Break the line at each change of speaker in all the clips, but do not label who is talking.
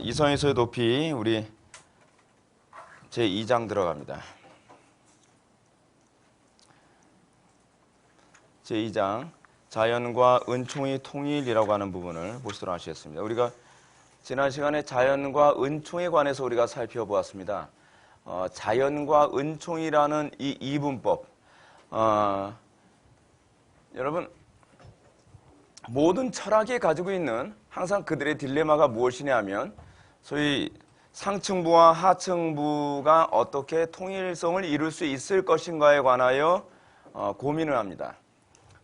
이성에서의 높이 우리 제2장 들어갑니다. 제2장 자연과 은총의 통일이라고 하는 부분을 보시도록 하시겠습니다. 우리가 지난 시간에 자연과 은총에 관해서 우리가 살펴보았습니다. 자연과 은총이라는 이 이분법, 여러분 모든 철학이 가지고 있는 항상 그들의 딜레마가 무엇이냐 하면 소위 상층부와 하층부가 어떻게 통일성을 이룰 수 있을 것인가에 관하여 고민을 합니다.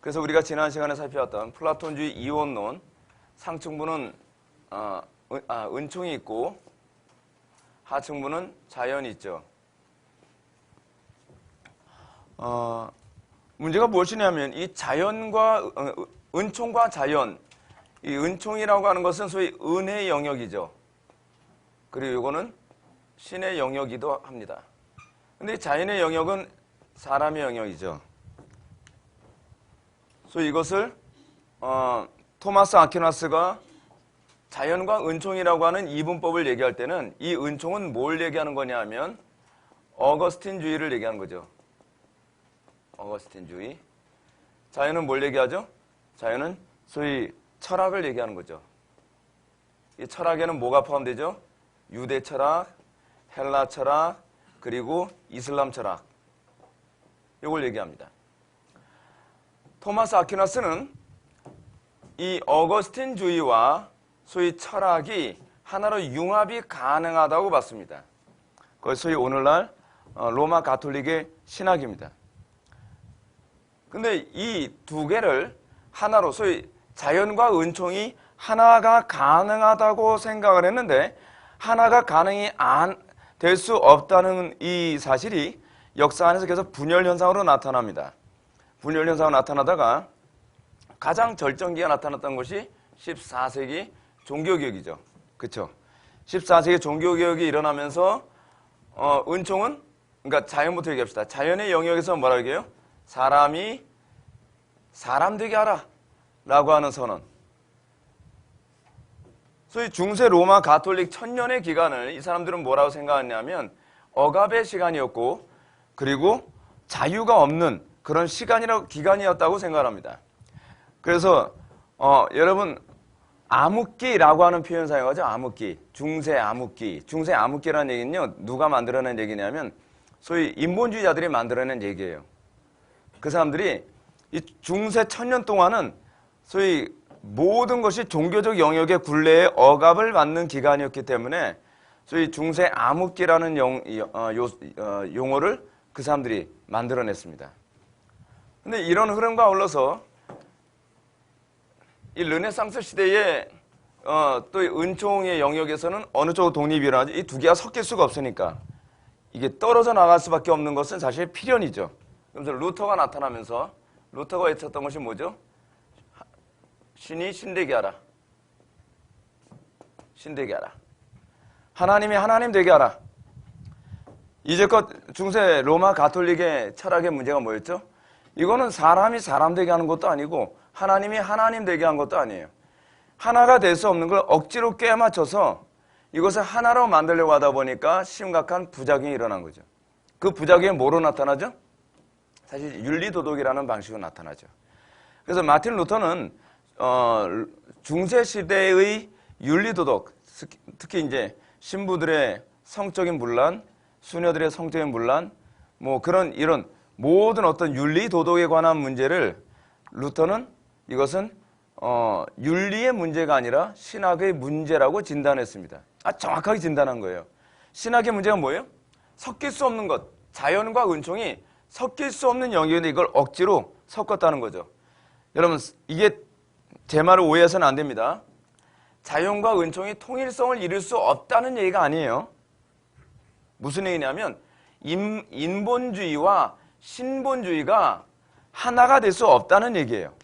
그래서 우리가 지난 시간에 살펴봤던 플라톤주의 이원론, 상층부는 은총이 있고 하층부는 자연이 있죠. 문제가 무엇이냐면 이 자연과 은총과 자연, 이 은총이라고 하는 것은 소위 은혜의 영역이죠. 그리고 이거는 신의 영역이기도 합니다. 근데 자연의 영역은 사람의 영역이죠. 소위 이것을 토마스 아퀴나스가 자연과 은총이라고 하는 이분법을 얘기할 때는 이 은총은 뭘 얘기하는 거냐 하면 어거스틴주의를 얘기하는 거죠. 어거스틴주의. 자연은 뭘 얘기하죠? 자연은 소위 철학을 얘기하는 거죠. 이 철학에는 뭐가 포함되죠? 유대 철학, 헬라 철학, 그리고 이슬람 철학. 이걸 얘기합니다. 토마스 아퀴나스는 이 어거스틴주의와 소위 철학이 하나로 융합이 가능하다고 봤습니다. 그것이 소위 오늘날 로마 가톨릭의 신학입니다. 근데 이 두 개를 하나로 소위 자연과 은총이 하나가 가능하다고 생각을 했는데 하나가 가능이 될 수 없다는 이 사실이 역사 안에서 계속 분열 현상으로 나타납니다. 분열 현상으로 나타나다가 가장 절정기가 나타났던 것이 14세기 종교개혁이죠. 그렇죠? 14세기 종교개혁이 일어나면서 은총은 그러니까 자연부터 얘기합시다. 자연의 영역에서 뭐라고 얘기해요? 사람이 사람 되게 하라 라고 하는 선언. 소위 중세 로마 가톨릭 1000년의 기간을 이 사람들은 뭐라고 생각했냐면 억압의 시간이었고 그리고 자유가 없는 그런 기간이었다고 생각합니다. 그래서 여러분 암흑기라고 하는 표현 사용하죠. 암흑기, 중세 암흑기. 중세 암흑기라는 얘기는요. 누가 만들어낸 얘기냐면 소위 인본주의자들이 만들어낸 얘기예요. 그 사람들이 이 중세 1000년 동안은 소위 모든 것이 종교적 영역의 굴레에 억압을 받는 기간이었기 때문에 소위 중세 암흑기라는 용어를 그 사람들이 만들어냈습니다. 근데 이런 흐름과 아울러서 이 르네상스 시대에 또 은총의 영역에서는 어느 쪽으로 독립이 일어나죠? 이 두 개가 섞일 수가 없으니까 이게 떨어져 나갈 수밖에 없는 것은 사실 필연이죠. 그래서 루터가 나타나면서 루터가 외쳤던 것이 뭐죠? 신이 신되게 하라. 신되게 하라. 하나님이 하나님 되게 하라. 이제껏 중세 로마 가톨릭의 철학의 문제가 뭐였죠? 이거는 사람이 사람 되게 하는 것도 아니고 하나님이 하나님 되게 한 것도 아니에요. 하나가 될 수 없는 걸 억지로 꿰맞춰서 이것을 하나로 만들려고 하다 보니까 심각한 부작용이 일어난 거죠. 그 부작용이 뭐로 나타나죠? 사실 윤리도덕이라는 방식으로 나타나죠. 그래서 마틴 루터는 중세 시대의 윤리도덕, 특히 이제 신부들의 성적인 분란, 수녀들의 성적인 분란, 뭐 이런 모든 어떤 윤리도덕에 관한 문제를 루터는 이것은 윤리의 문제가 아니라 신학의 문제라고 진단했습니다. 정확하게 진단한 거예요. 신학의 문제가 뭐예요? 섞일 수 없는 것, 자연과 은총이 섞일 수 없는 영역인데 이걸 억지로 섞었다는 거죠. 여러분 이게 제 말을 오해해서는 안 됩니다. 자연과 은총이 통일성을 이룰 수 없다는 얘기가 아니에요. 무슨 얘기냐면 인본주의와 신본주의가 하나가 될 수 없다는 얘기예요.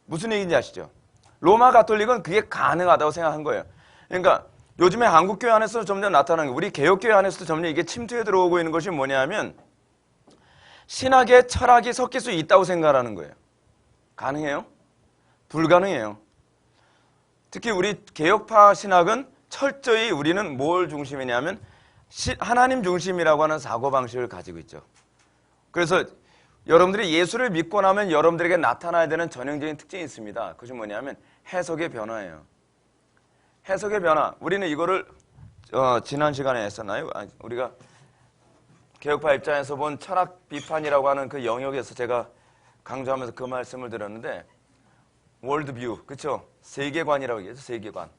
무슨 얘기인지 아시죠? 로마 가톨릭은 그게 가능하다고 생각한 거예요. 그러니까 요즘에 한국교회 안에서 점점 나타나는 거, 우리 개혁교회 안에서도 점점 이게 침투해 들어오고 있는 것이 뭐냐면 신학의 철학이 섞일 수 있다고 생각하는 거예요. 가능해요? 불가능해요. 특히 우리 개혁파 신학은 철저히 우리는 뭘 중심이냐면 하나님 중심이라고 하는 사고방식을 가지고 있죠. 그래서 여러분들이 예수를 믿고 나면 여러분들에게 나타나야 되는 전형적인 특징이 있습니다. 그것이 뭐냐면 해석의 변화예요. 해석의 변화. 우리는 이거를 지난 시간에 했었나요? 우리가 개혁파 입장에서 본 철학 비판이라고 하는 그 영역에서 제가 강조하면서 그 말씀을 드렸는데 월드뷰, 그렇죠? 세계관이라고 얘기해서 세계관.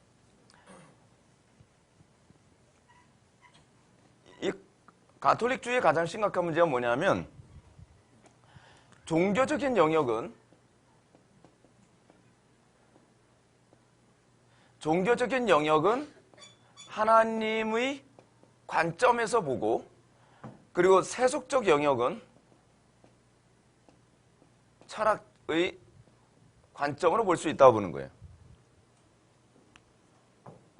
이 가톨릭주의의 가장 심각한 문제가 뭐냐면 종교적인 영역은 하나님의 관점에서 보고, 그리고 세속적 영역은 철학의 관점으로 볼 수 있다고 보는 거예요.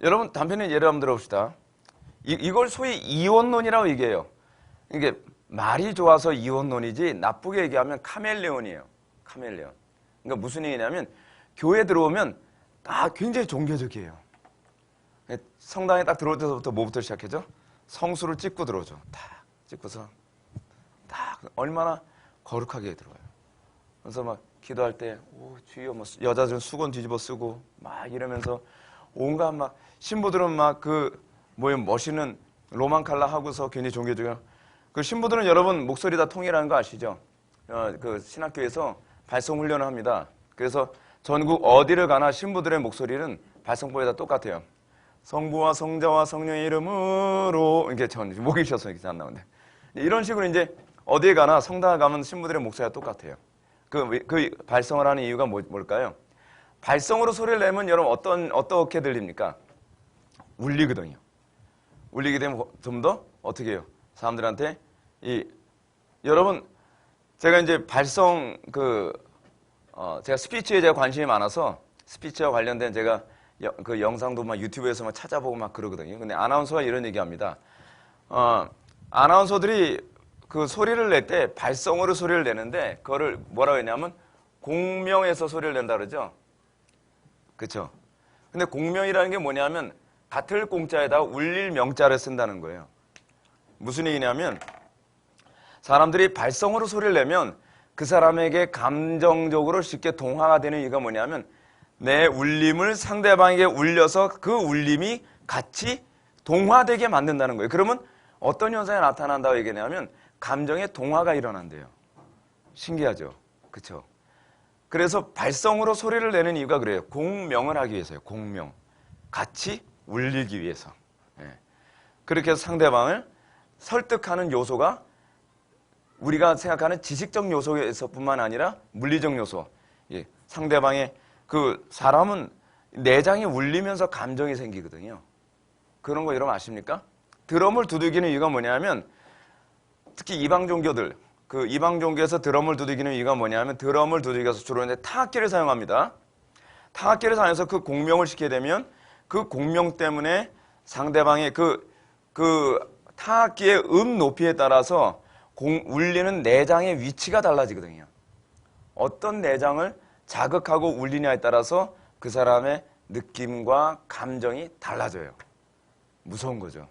여러분 단편의 예를 한번 들어봅시다. 이걸 소위 이원론이라고 얘기해요. 이게 말이 좋아서 이원론이지 나쁘게 얘기하면 카멜레온이에요. 카멜레온. 그러니까 무슨 얘기냐면 교회 들어오면 다 굉장히 종교적이에요. 성당에 딱 들어올 때부터 뭐부터 시작하죠? 성수를 찍고 들어오죠. 딱 찍고서 딱 얼마나 거룩하게 들어와요. 그래서 막 기도할 때 주여 뭐 여자들은 수건 뒤집어 쓰고 막 이러면서 온갖 막 신부들은 막 그 멋있는 로만 칼라 하고서 굉장히 종교적이에요. 그 신부들은 여러분 목소리 다 통일하는 거 아시죠? 그 신학교에서 발성 훈련을 합니다. 그래서 전국 어디를 가나 신부들의 목소리는 발성법이 다 똑같아요. 성부와 성자와 성령의 이름으로 이렇게 전 목이 쉬어서 이렇게 안 나오는데 이런 식으로 이제 어디에 가나 성당에 가면 신부들의 목소리가 똑같아요. 그 발성을 하는 이유가 뭘까요? 발성으로 소리를 내면 여러분 어떻게 들립니까? 울리거든요. 울리게 되면 좀 더 어떻게 해요? 사람들한테 여러분 제가 이제 발성 제가 스피치에 제가 관심이 많아서 스피치와 관련된 제가 그 영상도 막 유튜브에서 막 찾아보고 막 그러거든요. 근데 아나운서가 이런 얘기합니다. 아나운서들이 그 소리를 낼 때 발성으로 소리를 내는데 그거를 뭐라고 했냐면 공명에서 소리를 낸다 그러죠. 그렇죠? 근데 공명이라는 게 뭐냐면 같을 공자에다가 울릴 명자를 쓴다는 거예요. 무슨 얘기냐면 사람들이 발성으로 소리를 내면 그 사람에게 감정적으로 쉽게 동화가 되는 이유가 뭐냐면 내 울림을 상대방에게 울려서 그 울림이 같이 동화되게 만든다는 거예요. 그러면 어떤 현상이 나타난다고 얘기하냐면 감정의 동화가 일어난대요. 신기하죠? 그렇죠? 그래서 발성으로 소리를 내는 이유가 그래요. 공명을 하기 위해서요. 공명. 같이 울리기 위해서. 그렇게 해서 상대방을 설득하는 요소가 우리가 생각하는 지식적 요소에서뿐만 아니라 물리적 요소. 상대방의 사람은 내장이 울리면서 감정이 생기거든요. 그런 거 여러분 아십니까? 드럼을 두들기는 이유가 뭐냐면 특히 이방 종교들, 이방 종교에서 드럼을 두들기는 이유가 뭐냐면 드럼을 두들겨서 주로 이제 타악기를 사용합니다. 타악기를 사용해서 그 공명을 시키게 되면 그 공명 때문에 상대방의 타악기의 높이에 따라서 울리는 내장의 위치가 달라지거든요. 어떤 내장을 자극하고 울리냐에 따라서 그 사람의 느낌과 감정이 달라져요. 무서운 거죠.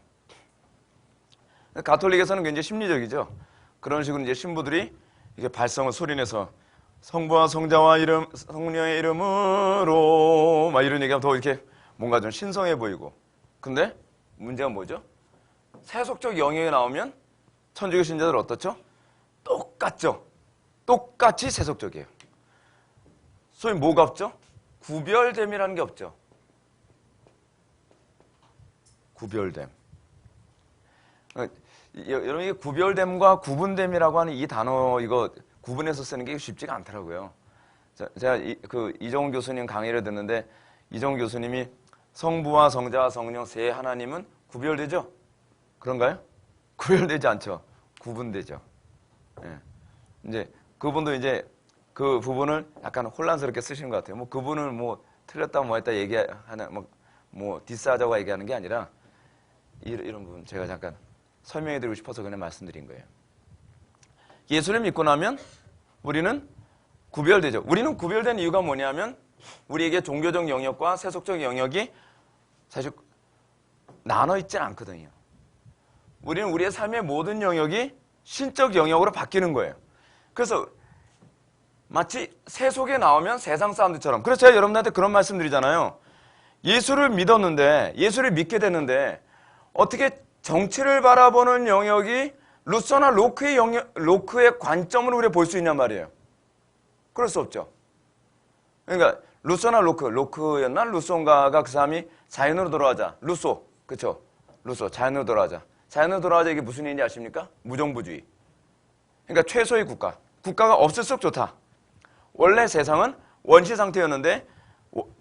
가톨릭에서는 굉장히 심리적이죠. 그런 식으로 이제 신부들이 이게 발성을 소리내서 성부와 성자와 성령의 이름으로 막 이런 얘기하면 더 이렇게 뭔가 좀 신성해 보이고. 근데 문제가 뭐죠? 세속적 영역에 나오면 천주교 신자들 어떻죠? 똑같죠. 똑같이 세속적이에요. 소위 뭐가 없죠? 구별됨이라는 게 없죠. 구별됨. 여러분 이게 구별됨과 구분됨이라고 하는 이 단어 이거 구분해서 쓰는 게 쉽지가 않더라고요. 제가 이정훈 교수님 강의를 듣는데 이정훈 교수님이 성부와 성자와 성령 세 하나님은 구별되죠? 그런가요? 구별되지 않죠. 구분되죠. 이제 그분도 이제 그 부분을 약간 혼란스럽게 쓰시는 것 같아요. 그분을 틀렸다 했다 얘기하는 디스하자고 얘기하는 게 아니라 이런 부분 제가 잠깐 설명해 드리고 싶어서 그냥 말씀드린 거예요. 예수를 믿고 나면 우리는 구별되죠. 우리는 구별된 이유가 뭐냐면 우리에게 종교적 영역과 세속적 영역이 사실 나눠 있지 않거든요. 우리는 우리의 삶의 모든 영역이 신적 영역으로 바뀌는 거예요. 그래서 마치 새 속에 나오면 세상 사람들처럼. 그래서 제가 여러분들한테 그런 말씀 드리잖아요. 예수를 믿었는데, 예수를 믿게 됐는데 어떻게 정치를 바라보는 영역이 루소나 로크의 관점으로 우리가 볼 수 있냔 말이에요. 그럴 수 없죠. 그러니까 루소나 로크였나? 루소인가가 그 사람이 자연으로 돌아가자. 루소, 그렇죠? 루소, 자연으로 돌아가자. 자연으로 돌아가자 이게 무슨 얘기인지 아십니까? 무정부주의. 그러니까 최소의 국가가 없을수록 좋다. 원래 세상은 원시 상태였는데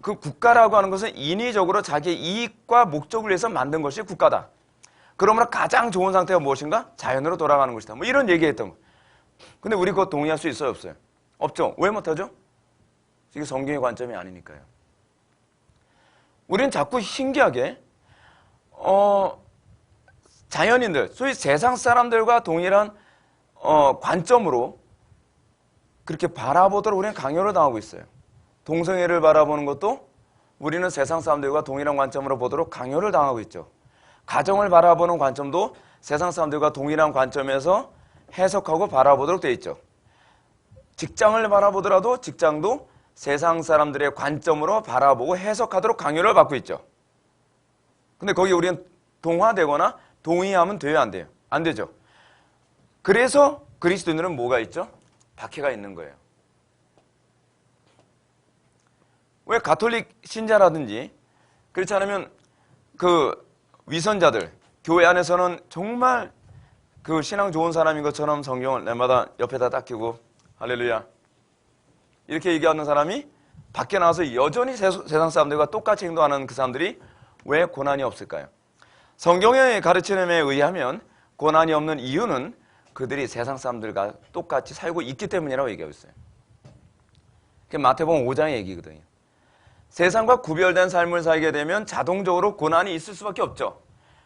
그 국가라고 하는 것은 인위적으로 자기의 이익과 목적을 위해서 만든 것이 국가다. 그러므로 가장 좋은 상태가 무엇인가? 자연으로 돌아가는 것이다. 뭐 이런 얘기했던 거예요. 근데 우리 그거 동의할 수 있어요? 없어요? 없죠. 왜 못하죠? 이게 성경의 관점이 아니니까요. 우리는 자꾸 신기하게 자연인들, 소위 세상 사람들과 동일한 관점으로 그렇게 바라보도록 우리는 강요를 당하고 있어요. 동성애를 바라보는 것도 우리는 세상 사람들과 동일한 관점으로 보도록 강요를 당하고 있죠. 가정을 바라보는 관점도 세상 사람들과 동일한 관점에서 해석하고 바라보도록 되어 있죠. 직장을 바라보더라도 직장도 세상 사람들의 관점으로 바라보고 해석하도록 강요를 받고 있죠. 근데 거기에 우리는 동화되거나 동의하면 돼요, 안 돼요? 안 되죠. 그래서 그리스도인들은 뭐가 있죠? 박해가 있는 거예요. 왜 가톨릭 신자라든지 그렇지 않으면 그 위선자들, 교회 안에서는 정말 그 신앙 좋은 사람인 것처럼 성경을 내마다 옆에다 딱 끼고 할렐루야 이렇게 얘기하는 사람이 밖에 나와서 여전히 세상 사람들과 똑같이 행동하는 그 사람들이 왜 고난이 없을까요? 성경의 가르침에 의하면 고난이 없는 이유는 그들이 세상 사람들과 똑같이 살고 있기 때문이라고 얘기하고 있어요. 그게 마태복음 5장의 얘기거든요. 세상과 구별된 삶을 살게 되면 자동적으로 고난이 있을 수밖에 없죠.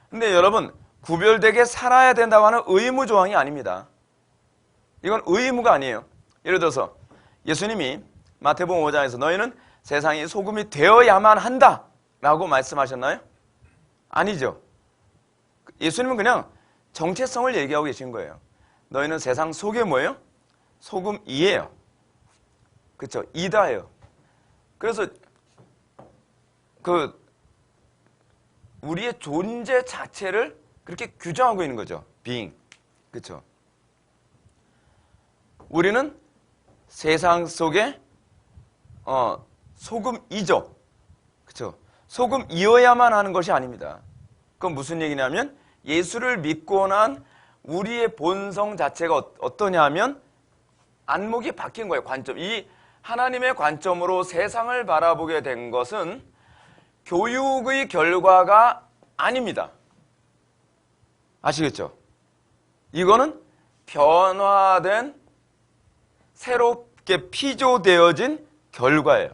근데 여러분, 구별되게 살아야 된다고 하는 의무 조항이 아닙니다. 이건 의무가 아니에요. 예를 들어서 예수님이 마태복음 5장에서 너희는 세상의 소금이 되어야만 한다 라고 말씀하셨나요? 아니죠. 예수님은 그냥 정체성을 얘기하고 계신 거예요. 너희는 세상 속에 뭐예요? 소금이에요. 그렇죠? 이다예요. 그래서 우리의 존재 자체를 그렇게 규정하고 있는 거죠. being. 그렇죠? 우리는 세상 속에 소금이죠. 그렇죠? 소금이어야만 하는 것이 아닙니다. 그건 무슨 얘기냐면 예수를 믿고 난 우리의 본성 자체가 어떠냐 하면 안목이 바뀐 거예요. 관점. 이 하나님의 관점으로 세상을 바라보게 된 것은 교육의 결과가 아닙니다. 아시겠죠? 이거는 변화된 새롭게 피조되어진 결과예요.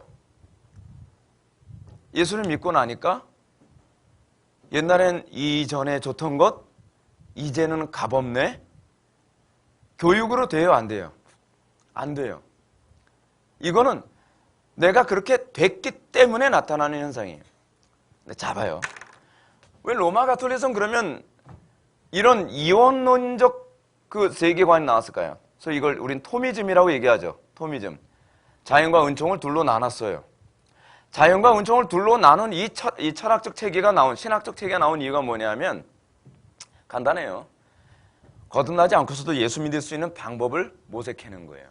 예수를 믿고 나니까 옛날엔 이전에 좋던 것 이제는 값없네. 교육으로 돼요, 안 돼요? 안 돼요. 이거는 내가 그렇게 됐기 때문에 나타나는 현상이에요. 잡아요. 왜 로마 가톨릭은 그러면 이런 이원론적 그 세계관이 나왔을까요? 그래서 이걸 우린 토미즘이라고 얘기하죠. 토미즘. 자연과 은총을 둘로 나눴어요. 자연과 은총을 둘로 나눈 이 철학적 체계가 나온, 신학적 체계가 나온 이유가 뭐냐면 간단해요. 거듭나지 않고서도 예수 믿을 수 있는 방법을 모색해낸 거예요.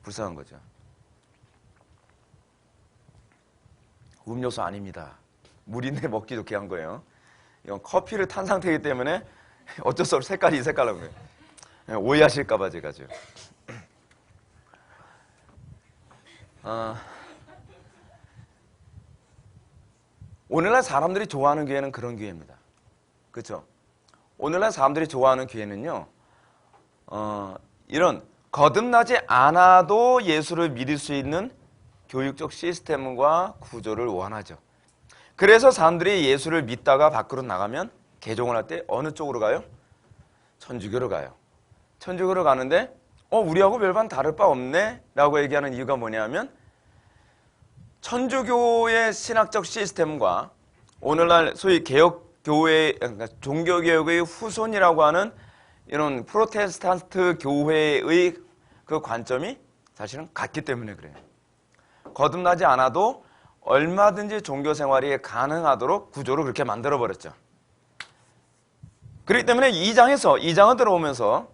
불쌍한 거죠. 음료수 아닙니다. 물인데 먹기 좋게 한 거예요. 이건 커피를 탄 상태이기 때문에 어쩔 수 없이 색깔이 이 색깔로 그래요. 오해하실까봐 제가 지금. 오늘날 사람들이 좋아하는 교회는 그런 교회입니다. 그렇죠? 오늘날 사람들이 좋아하는 교회는요, 이런 거듭나지 않아도 예수를 믿을 수 있는 교육적 시스템과 구조를 원하죠. 그래서 사람들이 예수를 믿다가 밖으로 나가면 개종을 할 때 어느 쪽으로 가요? 천주교로 가요. 천주교로 가는데 우리하고 별반 다를 바 없네 라고 얘기하는 이유가 뭐냐면 천주교의 신학적 시스템과 오늘날 소위 개혁교회, 그러니까 종교개혁의 후손이라고 하는 이런 프로테스탄트 교회의 그 관점이 사실은 같기 때문에 그래요. 거듭나지 않아도 얼마든지 종교 생활이 가능하도록 구조를 그렇게 만들어버렸죠. 그렇기 때문에 2장을 들어오면서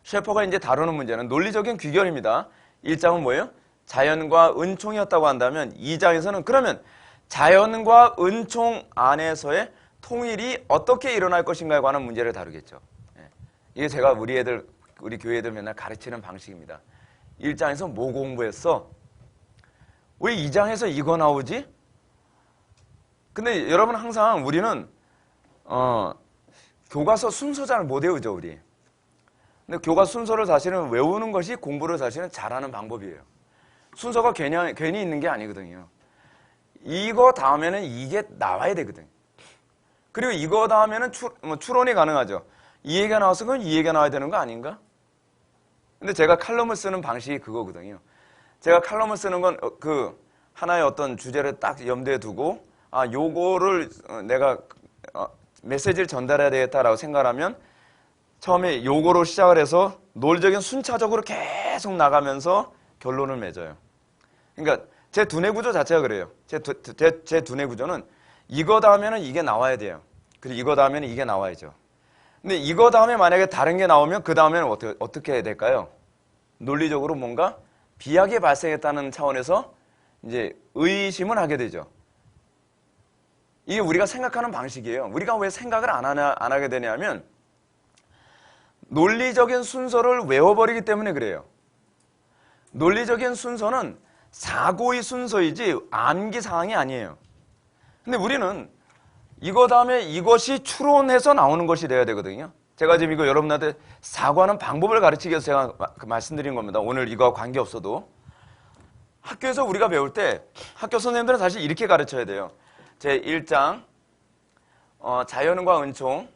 셰퍼가 이제 다루는 문제는 논리적인 귀결입니다. 1장은 뭐예요? 자연과 은총이었다고 한다면 2장에서는 그러면 자연과 은총 안에서의 통일이 어떻게 일어날 것인가에 관한 문제를 다루겠죠. 이게 제가 우리 교회 애들 맨날 가르치는 방식입니다. 1장에서 뭐 공부했어? 왜 2장에서 이거 나오지? 근데 여러분 항상 우리는 교과서 순서 잘 못 외우죠, 우리. 근데 교과서 순서를 사실은 외우는 것이 공부를 사실은 잘하는 방법이에요. 순서가 괜히 있는 게 아니거든요. 이거 다음에는 이게 나와야 되거든. 그리고 이거 다음에는 추론이 가능하죠. 이 얘기가 나와서 그럼 이 얘기가 나와야 되는 거 아닌가? 근데 제가 칼럼을 쓰는 방식이 그거거든요. 제가 칼럼을 쓰는 건 그 하나의 어떤 주제를 딱 염두에 두고 요거를 내가 메시지를 전달해야 되겠다라고 생각하면 처음에 요거로 시작을 해서 논리적인 순차적으로 계속 나가면서 결론을 맺어요. 그러니까 제 두뇌 구조 자체가 그래요. 제 두뇌 구조는 이거 다음에는 이게 나와야 돼요. 그리고 이거 다음에는 이게 나와야죠. 근데 이거 다음에 만약에 다른 게 나오면 그 다음에는 어떻게 해야 될까요? 논리적으로 뭔가 비약이 발생했다는 차원에서 이제 의심을 하게 되죠. 이게 우리가 생각하는 방식이에요. 우리가 왜 생각을 안 하게 되냐면 논리적인 순서를 외워버리기 때문에 그래요. 논리적인 순서는 사고의 순서이지 암기사항이 아니에요. 근데 우리는 이거 다음에 이것이 추론해서 나오는 것이 돼야 되거든요. 제가 지금 이거 여러분한테 사고하는 방법을 가르치기 위해서 제가 말씀드린 겁니다. 오늘 이거와 관계없어도. 학교에서 우리가 배울 때 학교 선생님들은 사실 이렇게 가르쳐야 돼요. 제 1장 자연과 은총,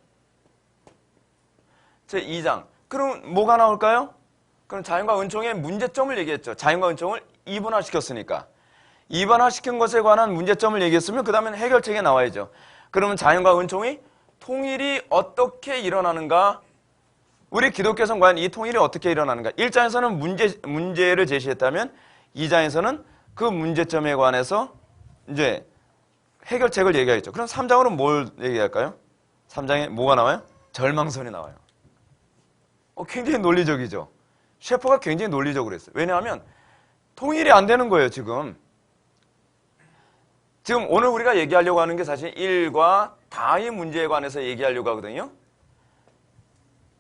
제 2장 그럼 뭐가 나올까요? 그럼 자연과 은총의 문제점을 얘기했죠. 자연과 은총을 이분화시켰으니까. 이분화시킨 것에 관한 문제점을 얘기했으면 그 다음에는 해결책이 나와야죠. 그러면 자연과 은총이 통일이 어떻게 일어나는가? 우리 기독교에서는 과연 이 통일이 어떻게 일어나는가? 1장에서는 문제를 제시했다면 2장에서는 그 문제점에 관해서 이제 해결책을 얘기하겠죠. 그럼 3장으로 뭘 얘기할까요? 3장에 뭐가 나와요? 절망선이 나와요. 굉장히 논리적이죠. 셰퍼가 굉장히 논리적으로 했어요. 왜냐하면 통일이 안 되는 거예요, 지금. 지금 오늘 우리가 얘기하려고 하는 게 사실 1과 다의 문제에 관해서 얘기하려고 하거든요.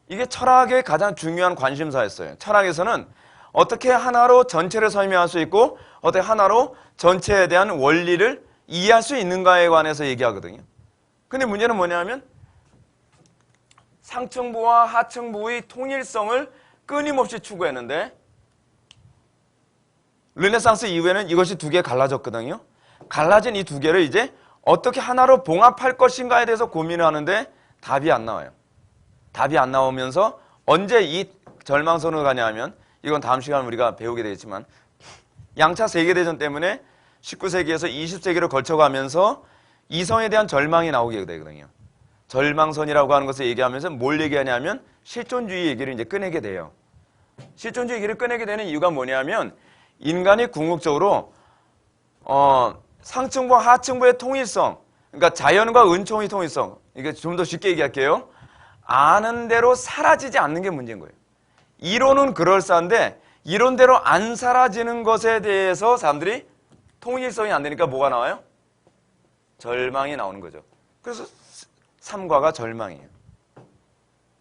이게 철학의 가장 중요한 관심사였어요. 철학에서는 어떻게 하나로 전체를 설명할 수 있고 어떻게 하나로 전체에 대한 원리를 이해할 수 있는가에 관해서 얘기하거든요. 근데 문제는 뭐냐면 상층부와 하층부의 통일성을 끊임없이 추구했는데 르네상스 이후에는 이것이 두 개 갈라졌거든요. 갈라진 이 두 개를 이제 어떻게 하나로 봉합할 것인가에 대해서 고민을 하는데 답이 안 나와요. 답이 안 나오면서 언제 이 절망선으로 가냐 하면 이건 다음 시간에 우리가 배우게 되겠지만 양차 세계대전 때문에 19세기에서 20세기를 거쳐가면서 이성에 대한 절망이 나오게 되거든요. 절망선이라고 하는 것을 얘기하면서 뭘 얘기하냐면 실존주의 얘기를 이제 꺼내게 돼요. 실존주의 얘기를 꺼내게 되는 이유가 뭐냐면 인간이 궁극적으로 상층부와 하층부의 통일성, 그러니까 자연과 은총의 통일성, 이게 좀 더 쉽게 얘기할게요. 아는 대로 사라지지 않는 게 문제인 거예요. 이론은 그럴싸한데 이론대로 안 사라지는 것에 대해서 사람들이 통일성이 안 되니까 뭐가 나와요? 절망이 나오는 거죠. 그래서 3과가 절망이에요.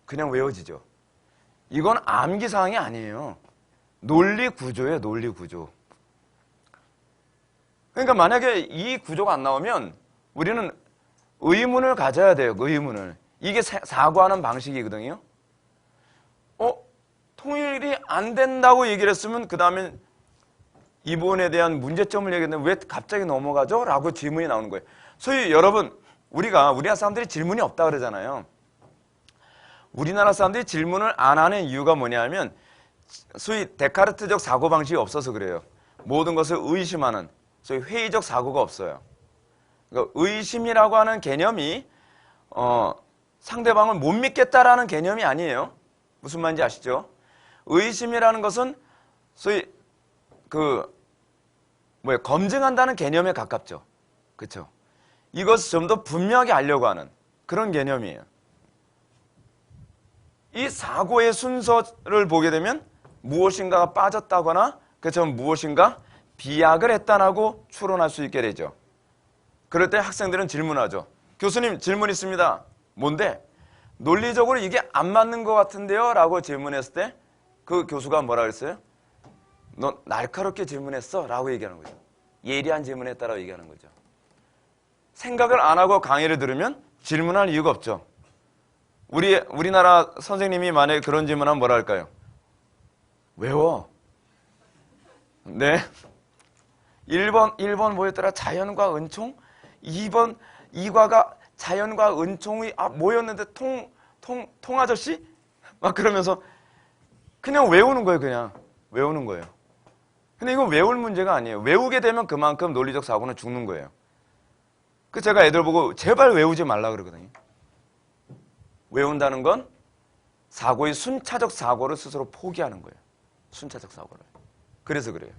그냥 외워지죠. 이건 암기사항이 아니에요. 논리 구조예요, 논리 구조. 그러니까 만약에 이 구조가 안 나오면 우리는 의문을 가져야 돼요, 의문을. 이게 사고하는 방식이거든요. 통일이 안 된다고 얘기를 했으면 그 다음에 이 부분에 대한 문제점을 얘기했는데 왜 갑자기 넘어가죠? 라고 질문이 나오는 거예요. 소위 여러분, 우리나라 사람들이 질문이 없다 그러잖아요. 우리나라 사람들이 질문을 안 하는 이유가 뭐냐면 소위 데카르트적 사고방식이 없어서 그래요. 모든 것을 의심하는 소위 회의적 사고가 없어요. 그러니까 의심이라고 하는 개념이 상대방을 못 믿겠다라는 개념이 아니에요. 무슨 말인지 아시죠? 의심이라는 것은 소위 검증한다는 개념에 가깝죠. 그렇죠? 이것을 좀 더 분명하게 알려고 하는 그런 개념이에요. 이 사고의 순서를 보게 되면 무엇인가가 빠졌다거나 그처럼 무엇인가 비약을 했다라고 추론할 수 있게 되죠. 그럴 때 학생들은 질문하죠. 교수님, 질문 있습니다. 뭔데? 논리적으로 이게 안 맞는 것 같은데요? 라고 질문했을 때 그 교수가 뭐라 그랬어요? 너 날카롭게 질문했어? 라고 얘기하는 거죠. 예리한 질문했다라고 얘기하는 거죠. 생각을 안 하고 강의를 들으면 질문할 이유가 없죠. 우리나라 선생님이 만약에 그런 질문하면 뭐라 할까요? 외워. 네. 1번 뭐였더라? 자연과 은총? 2번 이과가 자연과 은총이 뭐였는데 통 아저씨? 막 그러면서 그냥 외우는 거예요. 그냥 외우는 거예요. 근데 이거 외울 문제가 아니에요. 외우게 되면 그만큼 논리적 사고는 죽는 거예요. 그 제가 애들 보고 제발 외우지 말라 그러거든요. 외운다는 건 사고의 순차적 사고를 스스로 포기하는 거예요. 순차적 사고를. 그래서 그래요.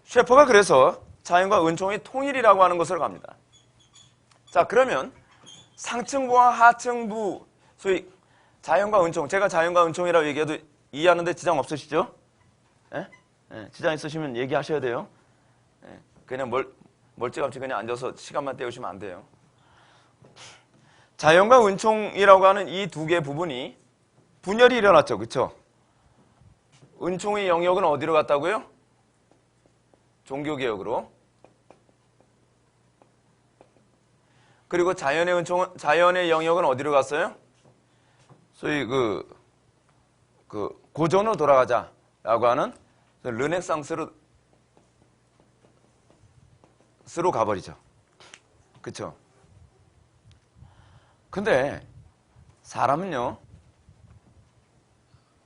셰퍼가 그래서 자연과 은총의 통일이라고 하는 것을 갑니다. 자, 그러면 상층부와 하층부, 소위 자연과 은총, 제가 자연과 은총이라고 얘기해도 이해하는데 지장 없으시죠? 예? 예, 지장 있으시면 얘기하셔야 돼요. 예, 그냥 멀찌감치 그냥 앉아서 시간만 때우시면 안 돼요. 자연과 은총이라고 하는 이 두 개의 부분이 분열이 일어났죠. 그렇죠? 은총의 영역은 어디로 갔다고요? 종교개혁으로. 그리고 자연의 영역은 어디로 갔어요? 소위 고전으로 돌아가자라고 하는 르네상스로 가버리죠. 그렇죠? 근데 사람은요,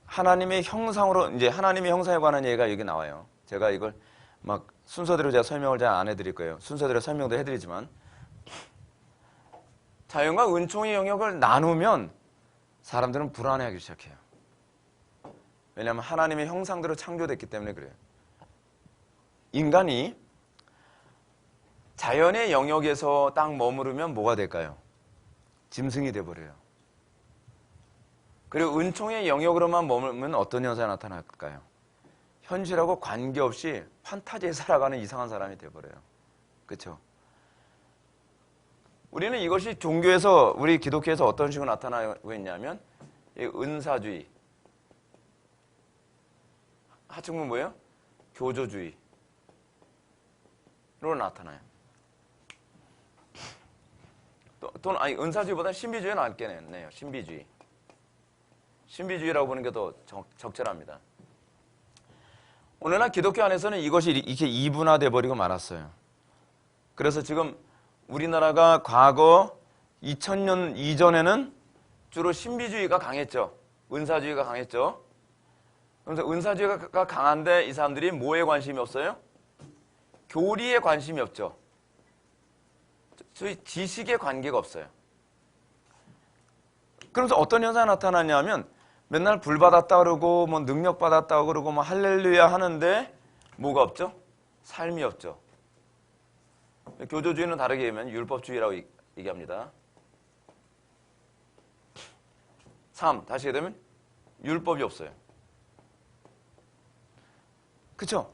하나님의 형상으로, 이제 하나님의 형상에 관한 얘기가 여기 나와요. 제가 이걸 막 순서대로 제가 설명을 잘 안 해드릴 거예요. 순서대로 설명도 해드리지만, 자연과 은총의 영역을 나누면 사람들은 불안해하기 시작해요. 왜냐하면 하나님의 형상대로 창조됐기 때문에 그래요. 인간이 자연의 영역에서 딱 머무르면 뭐가 될까요? 짐승이 돼버려요. 그리고 은총의 영역으로만 머물면 어떤 현상이 나타날까요? 현실하고 관계없이 판타지에 살아가는 이상한 사람이 돼버려요. 그렇죠? 우리는 이것이 종교에서, 우리 기독교에서 어떤 식으로 나타나고 있냐면 은사주의, 하층부 뭐예요? 교조주의로 나타나요. 또는 은사주의보다는 신비주의는 낫겠네요. 신비주의. 신비주의라고 보는 게 더 적절합니다. 오늘날 기독교 안에서는 이것이 이렇게 이분화돼 버리고 말았어요. 그래서 지금 우리나라가 과거 2000년 이전에는 주로 신비주의가 강했죠. 은사주의가 강했죠. 그래서 은사주의가 강한데 이 사람들이 뭐에 관심이 없어요? 교리에 관심이 없죠. 소위 지식에 관계가 없어요. 그러면서 어떤 현상이 나타나냐면 맨날 불 받았다 그러고 뭐 능력 받았다 그러고 뭐 할렐루야 하는데 뭐가 없죠? 삶이 없죠. 교조주의는 다르게 얘기하면 율법주의라고 얘기합니다. 삶, 다시 얘기하면 율법이 없어요. 그렇죠?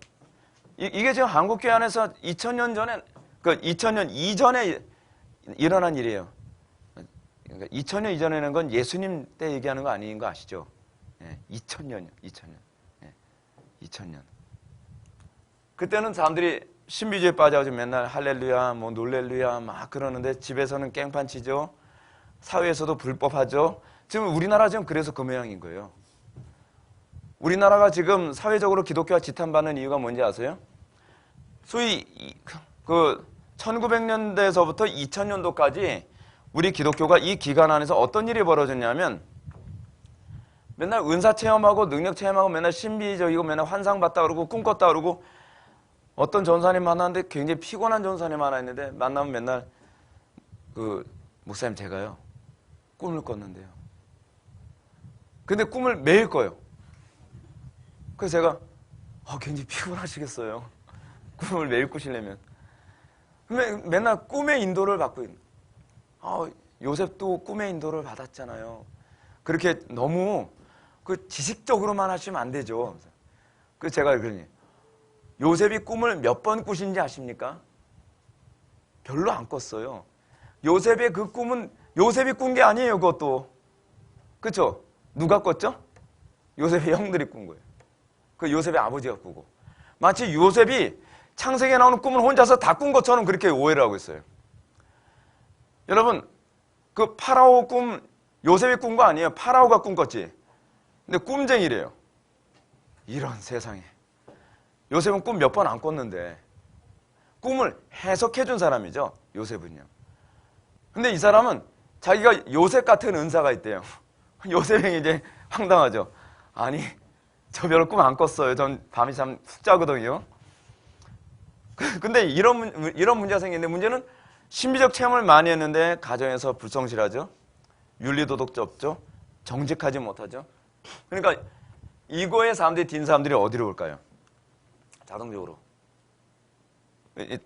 이게 지금 한국교회 안에서 2000년 전에, 2000년 이전에 일어난 일이에요. 그러니까 2000년 이전에는 건 예수님 때 얘기하는 거 아닌 거 아시죠? 2000년이요. 2000년. 2000년. 그때는 사람들이 신비주의에 빠져가지고 맨날 할렐루야, 뭐 놀렐루야 막 그러는데 집에서는 깽판 치죠. 사회에서도 불법하죠. 지금 우리나라 지금 그래서 그 모양인 거예요. 우리나라가 지금 사회적으로 기독교와 지탄받는 이유가 뭔지 아세요? 소위 1900년대에서부터 2000년도까지 우리 기독교가 이 기간 안에서 어떤 일이 벌어졌냐면 맨날 은사 체험하고 능력 체험하고 맨날 신비적이고 맨날 환상 봤다 그러고 꿈꿨다 그러고 어떤 전사님 만났는데 굉장히 피곤한 전사님 하나 있는데 만나면 맨날 목사님 제가요 꿈을 꿨는데요. 근데 꿈을 매일 꿔요. 그래서 제가 굉장히 피곤하시겠어요. 꿈을 매일 꾸시려면. 맨날 꿈의 인도를 받고 있는. 요셉도 꿈의 인도를 받았잖아요. 그렇게 너무 지식적으로만 하시면 안 되죠. 그래서 제가 그러니 요셉이 꿈을 몇 번 꾸신지 아십니까? 별로 안 꿨어요. 요셉의 그 꿈은 요셉이 꾼 게 아니에요. 그것도. 그렇죠? 누가 꿨죠? 요셉의 형들이 꾼 거예요. 그 요셉의 아버지가 꾸고. 마치 요셉이 창세기에 나오는 꿈을 혼자서 다 꾼 것처럼 그렇게 오해를 하고 있어요. 여러분, 그 파라오 꿈 요셉이 꾼 거 아니에요. 파라오가 꾼 거지. 근데 꿈쟁이래요. 이런 세상에. 요셉은 꿈 몇 번 안 꿨는데 꿈을 해석해 준 사람이죠. 요셉은요. 근데 이 사람은 자기가 요셉 같은 은사가 있대요. 요셉이 이제 황당하죠. 아니, 저 별로 꿈 안 꿨어요. 전 밤이 참 푹 자거든요. 근데 이런 문제가 생기는데 문제는 신비적 체험을 많이 했는데 가정에서 불성실하죠. 윤리도덕적 없죠. 정직하지 못하죠. 그러니까 이거에 사람들이 딘 사람들이 어디로 올까요? 자동적으로.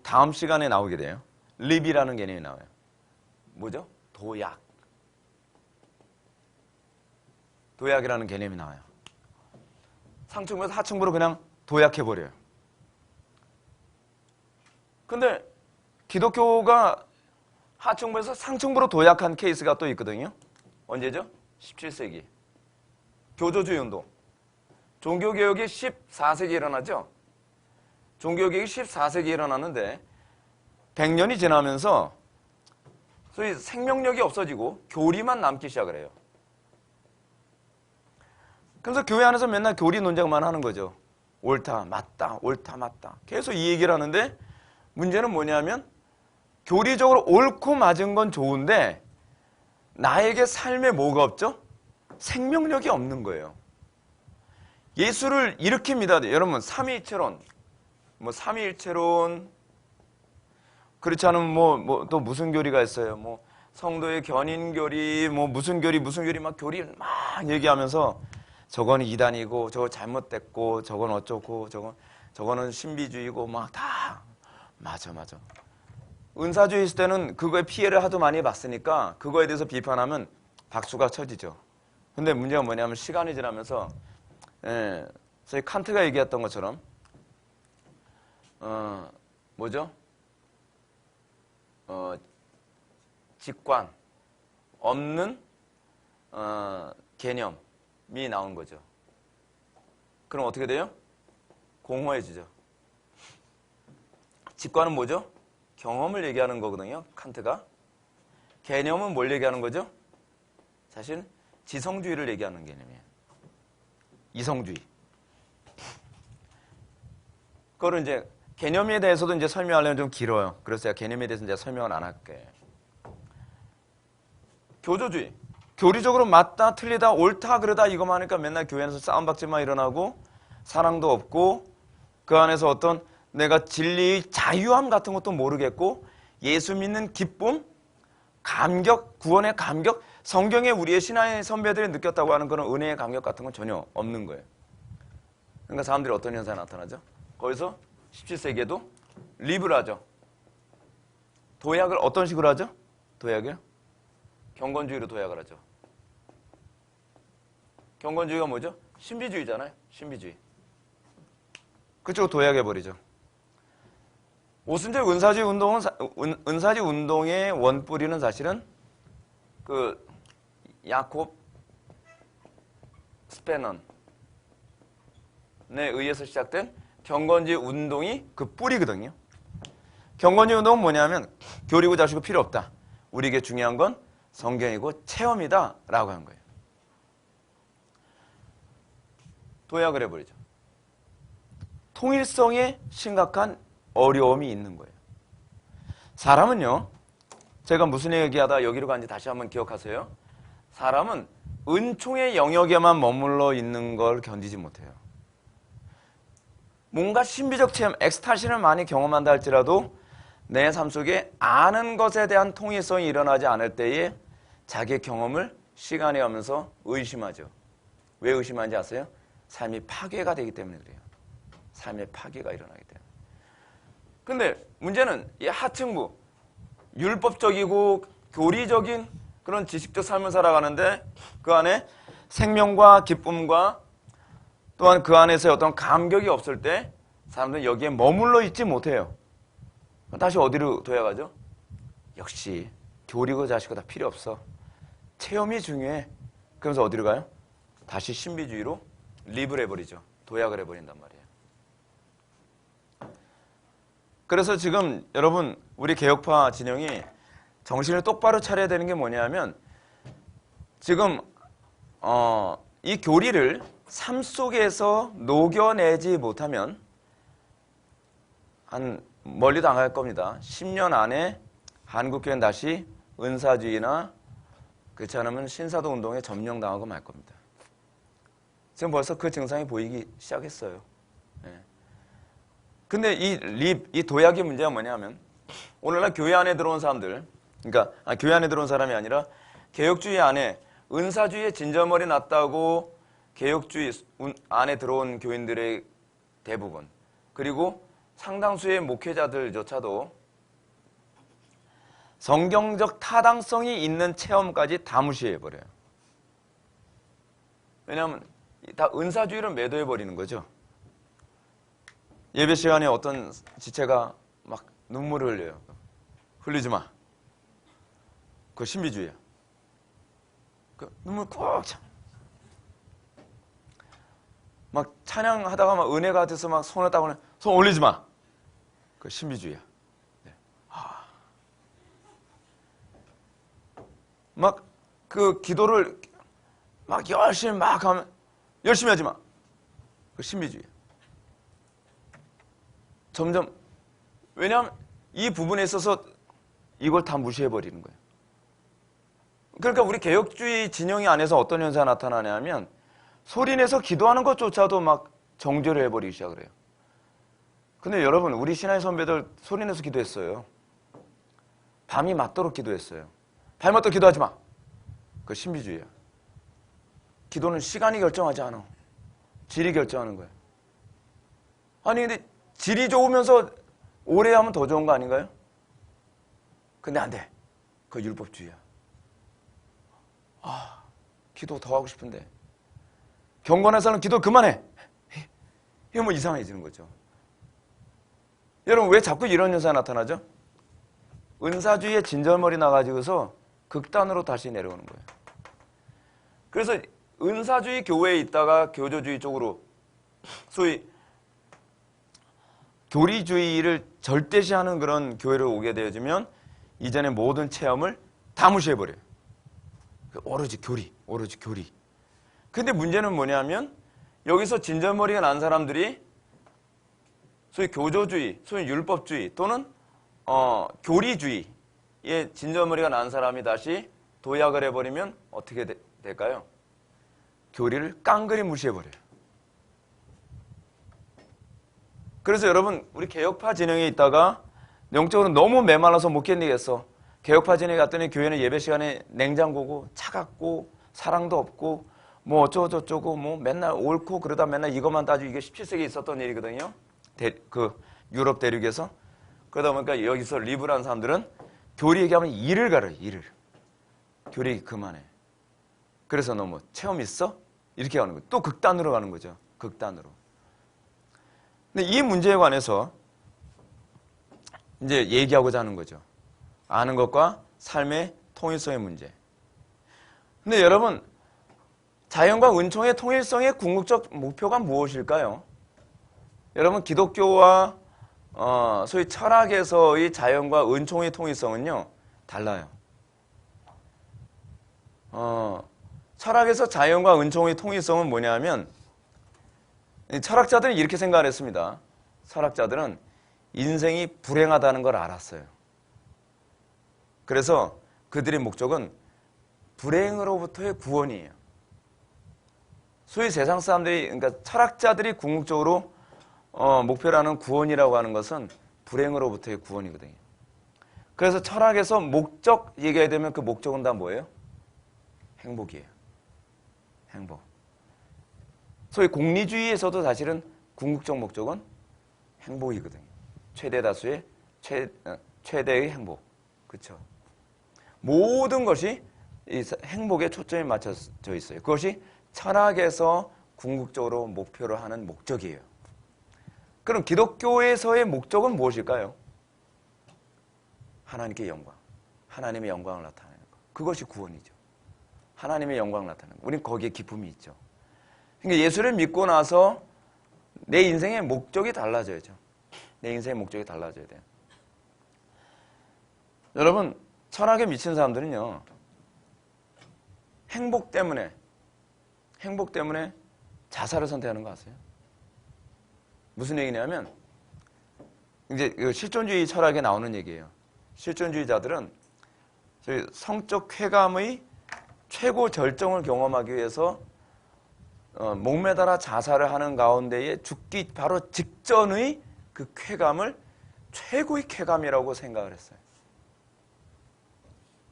다음 시간에 나오게 돼요. 립이라는 개념이 나와요. 뭐죠? 도약. 도약이라는 개념이 나와요. 상층부에서 하층부로 그냥 도약해버려요. 근데 기독교가 하층부에서 상층부로 도약한 케이스가 또 있거든요. 언제죠? 17세기. 교조주의 운동. 종교개혁이 14세기에 일어나죠. 종교개혁이 14세기에 일어났는데 100년이 지나면서 소위 생명력이 없어지고 교리만 남기 시작을 해요. 그래서 교회 안에서 맨날 교리 논쟁만 하는 거죠. 옳다, 맞다, 옳다, 맞다. 계속 이 얘기를 하는데 문제는 뭐냐면 교리적으로 옳고 맞은 건 좋은데 나에게 삶에 뭐가 없죠? 생명력이 없는 거예요. 예수를 이렇게 믿어야 돼요. 여러분, 삼위일체론, 삼위일체론, 그렇지 않으면 또 무슨 교리가 있어요? 성도의 견인교리, 무슨 교리 막 교리 막 얘기하면서 저건 이단이고, 저거 잘못됐고, 저건 어쩌고, 저거는 신비주의고, 막 다. 맞아. 은사주의 있을 때는 그거에 피해를 하도 많이 봤으니까 그거에 대해서 비판하면 박수가 쳐지죠. 근데 문제가 뭐냐면 시간이 지나면서, 저희 칸트가 얘기했던 것처럼, 뭐죠? 직관, 없는, 개념이 나온 거죠. 그럼 어떻게 돼요? 공허해지죠. 직관은 뭐죠? 경험을 얘기하는 거거든요. 칸트가. 개념은 뭘 얘기하는 거죠? 사실 지성주의를 얘기하는 개념이에요. 이성주의. 그거를 이제 개념에 대해서도 이제 설명하려면 좀 길어요. 그래서 제가 개념에 대해서 이제 설명을 안 할게요. 교조주의. 교리적으로 맞다, 틀리다, 옳다, 그러다 이거만 하니까 맨날 교회에서 싸움박질만 일어나고 사랑도 없고 그 안에서 어떤 내가 진리의 자유함 같은 것도 모르겠고 예수 믿는 기쁨, 감격, 구원의 감격, 성경에 우리의 신앙의 선배들이 느꼈다고 하는 그런 은혜의 감격 같은 건 전혀 없는 거예요. 그러니까 사람들이 어떤 현상이 나타나죠? 거기서 17세기에도 립을 하죠. 도약을 어떤 식으로 하죠? 도약을? 경건주의로 도약을 하죠. 경건주의가 뭐죠? 신비주의잖아요. 신비주의. 그쪽으로 도약해버리죠. 오순절 은사주의 운동의 원뿌리는 사실은 그 야콥 스페넌에 의해서 시작된 경건주의 운동이 그 뿌리거든요. 경건주의 운동은 뭐냐면 교리고 자시고 필요 없다. 우리에게 중요한 건 성경이고 체험이다 라고 한 거예요. 도약을 해버리죠. 통일성에 심각한 어려움이 있는 거예요. 사람은요, 제가 무슨 얘기하다 여기로 간지 다시 한번 기억하세요. 사람은 은총의 영역에만 머물러 있는 걸 견디지 못해요. 뭔가 신비적 체험, 엑스타시를 많이 경험한다 할지라도 내 삶 속에 아는 것에 대한 통일성이 일어나지 않을 때에 자기의 경험을 시간이 가면서 의심하죠. 왜 의심하는지 아세요? 삶이 파괴가 되기 때문에 그래요. 삶의 파괴가 일어나기 때문에. 근데 문제는 이 하층부, 율법적이고 교리적인 그런 지식적 삶을 살아가는데 그 안에 생명과 기쁨과 또한 그 안에서의 어떤 감격이 없을 때 사람들은 여기에 머물러 있지 못해요. 다시 어디로 도약하죠? 역시 교리고 자식고 다 필요 없어. 체험이 중요해. 그러면서 어디로 가요? 다시 신비주의로 립을 해버리죠. 도약을 해버린단 말이에요. 그래서 지금 여러분 우리 개혁파 진영이 정신을 똑바로 차려야 되는 게 뭐냐면 지금 이 교리를 삶 속에서 녹여내지 못하면 멀리도 안 갈 겁니다. 10년 안에 한국교회는 다시 은사주의나 그렇지 않으면 신사도 운동에 점령당하고 말 겁니다. 지금 벌써 그 증상이 보이기 시작했어요. 네. 근데 이 도약의 문제가 뭐냐면 오늘날 교회 안에 들어온 사람들, 그러니까 교회 안에 들어온 사람이 아니라 개혁주의 안에 은사주의에 진저머리 났다고 개혁주의 안에 들어온 교인들의 대부분, 그리고 상당수의 목회자들조차도 성경적 타당성이 있는 체험까지 다 무시해버려요. 왜냐하면 다 은사주의를 매도해버리는 거죠. 예배 시간에 어떤 지체가 막 눈물을 흘려요. 흘리지 마. 그거 신비주의야. 눈물 꼭 참. 막 찬양하다가 막 은혜가 같아서 막 손을 따고 손 올리지 마. 그거 신비주의야. 네. 막 그 기도를 막 열심히 막 하면 열심히 하지 마. 그거 신비주의야. 점점 왜냐하면 이 부분에 있어서 이걸 다 무시해버리는 거예요. 그러니까 우리 개혁주의 진영이 안에서 어떤 현상이 나타나냐면 소리내서 기도하는 것조차도 막 정죄를 해버리기 시작을 해요. 근데 여러분 우리 신앙의 선배들 소리내서 기도했어요. 밤이 맞도록 기도했어요. 밤이 맞도록 기도하지 마. 그거 신비주의야. 기도는 시간이 결정하지 않아. 질이 결정하는 거예요. 아니 근데 질이 좋으면서 오래 하면 더 좋은 거 아닌가요? 근데 안 돼. 그거 율법주의야. 기도 더 하고 싶은데 경건해서는 기도 그만해. 이거 뭐 이상해지는 거죠. 여러분 왜 자꾸 이런 현상이 나타나죠? 은사주의에 진절머리 나가지고서 극단으로 다시 내려오는 거예요. 그래서 은사주의 교회에 있다가 교조주의 쪽으로 소위 교리주의를 절대시하는 그런 교회를 오게 되어지면 이전의 모든 체험을 다 무시해버려요. 오로지 교리. 근데 문제는 뭐냐면 여기서 진절머리가 난 사람들이 소위 교조주의, 소위 율법주의 또는 교리주의에 진절머리가 난 사람이 다시 도약을 해버리면 어떻게 될까요? 교리를 깡그리 무시해버려요. 그래서 여러분 우리 개혁파 진영에 있다가 영적으로 너무 메말라서 못 견디겠어. 개혁파 진영에 갔더니 교회는 예배 시간에 냉장고고 차갑고 사랑도 없고 뭐 어쩌고저쩌고 뭐 맨날 옳고 그러다 맨날 이것만 따지고 이게 17세기에 있었던 일이거든요. 그 유럽 대륙에서. 그러다 보니까 여기서 리브란 사람들은 교리 얘기하면 일을 가려요. 일을. 교리 얘기 그만해. 그래서 너 뭐 체험 있어? 이렇게 가는 거예요. 또 극단으로 가는 거죠. 극단으로. 근데 이 문제에 관해서 이제 얘기하고자 하는 거죠. 아는 것과 삶의 통일성의 문제. 근데 여러분, 자연과 은총의 통일성의 궁극적 목표가 무엇일까요? 여러분, 기독교와 소위 철학에서의 자연과 은총의 통일성은요, 달라요. 철학에서 자연과 은총의 통일성은 뭐냐면 철학자들은 이렇게 생각을 했습니다. 철학자들은 인생이 불행하다는 걸 알았어요. 그래서 그들의 목적은 불행으로부터의 구원이에요. 소위 세상 사람들이, 그러니까 철학자들이 궁극적으로 목표라는 구원이라고 하는 것은 불행으로부터의 구원이거든요. 그래서 철학에서 목적 얘기해야 되면 그 목적은 다 뭐예요? 행복이에요. 행복. 소위 공리주의에서도 사실은 궁극적 목적은 행복이거든요. 최대 다수의 최대의 행복. 그렇죠? 모든 것이 이 행복에 초점이 맞춰져 있어요. 그것이 철학에서 궁극적으로 목표로 하는 목적이에요. 그럼 기독교에서의 목적은 무엇일까요? 하나님께 영광. 하나님의 영광을 나타내는 것. 그것이 구원이죠. 하나님의 영광을 나타내는 것. 우리는 거기에 기쁨이 있죠. 그러니까 예수를 믿고 나서 내 인생의 목적이 달라져야죠. 내 인생의 목적이 달라져야 돼요. 여러분, 철학에 미친 사람들은요, 행복 때문에 자살을 선택하는 거 아세요? 무슨 얘기냐면, 이제 실존주의 철학에 나오는 얘기예요. 실존주의자들은 성적 쾌감의 최고 절정을 경험하기 위해서 목매달아 자살을 하는 가운데에 죽기 바로 직전의 그 쾌감을 최고의 쾌감이라고 생각을 했어요.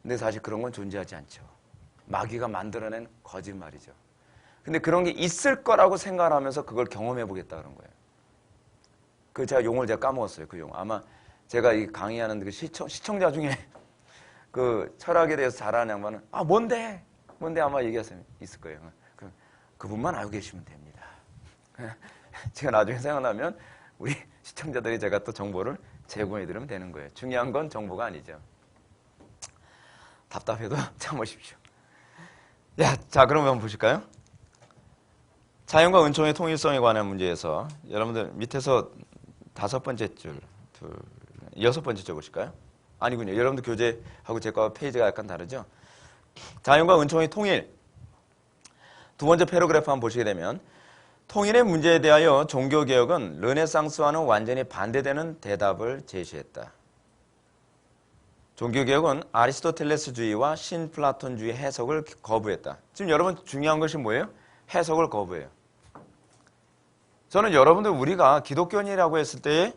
근데 사실 그런 건 존재하지 않죠. 마귀가 만들어낸 거짓말이죠. 근데 그런 게 있을 거라고 생각을 하면서 그걸 경험해 보겠다 그런 거예요. 그 제가 용어를 까먹었어요. 그 용어. 아마 제가 이 강의하는 그 시청자 중에 그 철학에 대해서 잘 아는 양반은 뭔데 아마 얘기하실 있을 거예요. 그분만 알고 계시면 됩니다. 제가 나중에 생각나면 우리 시청자들이 제가 또 정보를 제공해 드리면 되는 거예요. 중요한 건 정보가 아니죠. 답답해도 참으십시오. 자, 그럼 한번 보실까요? 자연과 은총의 통일성에 관한 문제에서 여러분들 밑에서 5번째 줄, 6번째 줄 보실까요? 아니군요. 여러분들 교재하고 제 거 페이지가 약간 다르죠? 자연과 은총의 통일. 두 번째 패러그래프 한번 보시게 되면 통일의 문제에 대하여 종교개혁은 르네상스와는 완전히 반대되는 대답을 제시했다. 종교개혁은 아리스토텔레스주의와 신플라톤주의 해석을 거부했다. 지금 여러분 중요한 것이 뭐예요? 해석을 거부해요. 저는 여러분들 우리가 기독교인이라고 했을 때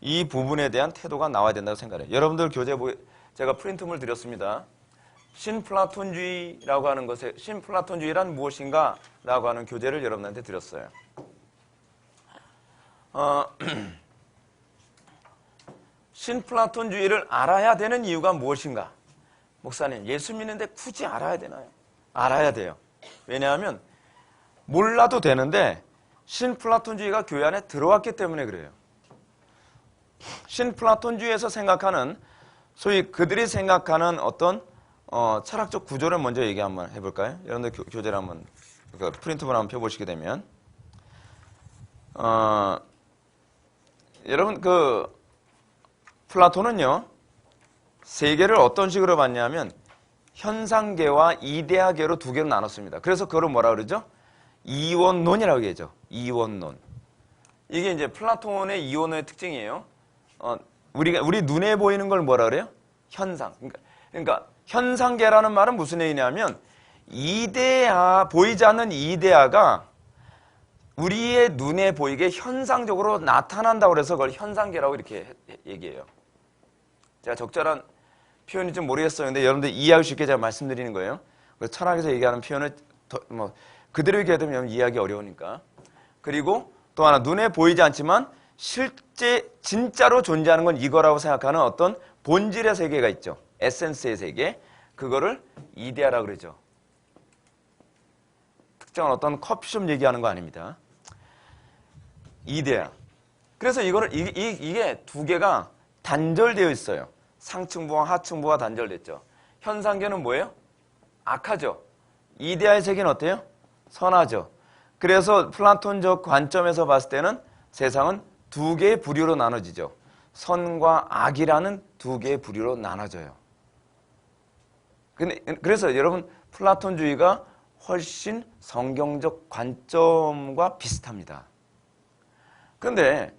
이 부분에 대한 태도가 나와야 된다고 생각해요. 여러분들 교재 제가 프린트물 드렸습니다. 신플라톤주의라고 하는 것에 신플라톤주의란 무엇인가 라고 하는 교재를 여러분한테 드렸어요. 신플라톤주의를 알아야 되는 이유가 무엇인가? 목사님, 예수 믿는데 굳이 알아야 되나요? 알아야 돼요. 왜냐하면 몰라도 되는데 신플라톤주의가 교회 안에 들어왔기 때문에 그래요. 신플라톤주의에서 생각하는 소위 그들이 생각하는 어떤 철학적 구조를 먼저 얘기 한번 해볼까요? 여러분들 교재를 한번 프린트물 한번 펴보시게 되면 여러분 플라톤은요 세계를 어떤 식으로 봤냐면 현상계와 이데아계로 두 개로 나눴습니다. 그래서 그걸 뭐라 그러죠? 이원론이라고 얘기하죠. 이원론. 이게 이제 플라톤의 이원론의 특징이에요. 우리 눈에 보이는 걸 뭐라 그래요? 현상. 그러니까 현상계라는 말은 무슨 얘기냐면 보이지 않는 이데아가 우리의 눈에 보이게 현상적으로 나타난다고 그래서 그걸 현상계라고 이렇게 얘기해요. 제가 적절한 표현이 좀 모르겠어요. 근데 여러분들 이해하기 쉽게 제가 말씀드리는 거예요. 철학에서 얘기하는 표현을 그대로 얘기하면 이해하기 어려우니까. 그리고 또 하나 눈에 보이지 않지만 실제 진짜로 존재하는 건 이거라고 생각하는 어떤 본질의 세계가 있죠. 에센스의 세계. 그거를 이데아라고 그러죠. 특정한 어떤 커피숍 얘기하는 거 아닙니다. 이데아. 그래서 이게 두 개가 단절되어 있어요. 상층부와 하층부가 단절됐죠. 현상계는 뭐예요? 악하죠. 이데아의 세계는 어때요? 선하죠. 그래서 플라톤적 관점에서 봤을 때는 세상은 두 개의 부류로 나눠지죠. 선과 악이라는 두 개의 부류로 나눠져요. 그래서 여러분 플라톤주의가 훨씬 성경적 관점과 비슷합니다. 그런데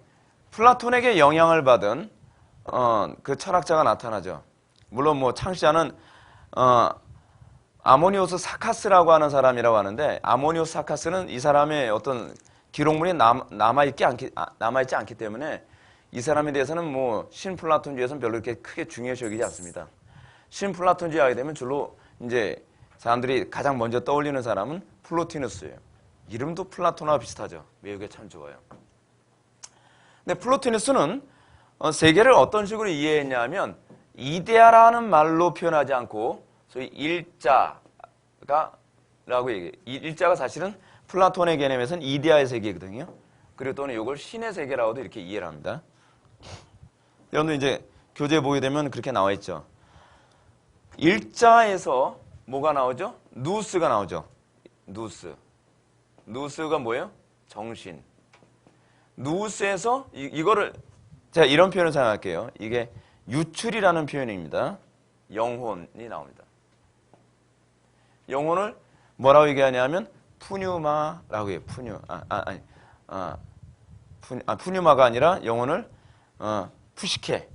플라톤에게 영향을 받은 그 철학자가 나타나죠. 물론 창시자는 아모니오스 사카스라고 하는 사람이라고 하는데 아모니오스 사카스는 이 사람의 어떤 기록물이 남아있지 않기 때문에 이 사람에 대해서는 뭐 신플라톤주의에서는 별로 이렇게 크게 중요시 여기지 않습니다. 신플라톤주의 하게 되면 주로 이제 사람들이 가장 먼저 떠올리는 사람은 플로티누스예요. 이름도 플라톤과 비슷하죠. 외우기가 참 좋아요. 근데 플로티누스는 세계를 어떤 식으로 이해했냐면 이데아라는 말로 표현하지 않고 소위 일자라고 얘기해요. 일자가 사실은 플라톤의 개념에서는 이데아의 세계거든요. 그리고 또는 이걸 신의 세계라고도 이렇게 이해를 합니다. 여러분들 이제 교재에 보게 되면 그렇게 나와 있죠. 일자에서 뭐가 나오죠? 누스가 나오죠. 누스가 뭐예요? 정신. 누스에서 이거를 제가 이런 표현을 사용할게요. 이게 유출이라는 표현입니다. 영혼이 나옵니다. 영혼을 뭐라고 얘기하냐면 푸뉴마라고 해요. 푸뉴마가 아니라 영혼을 푸시케.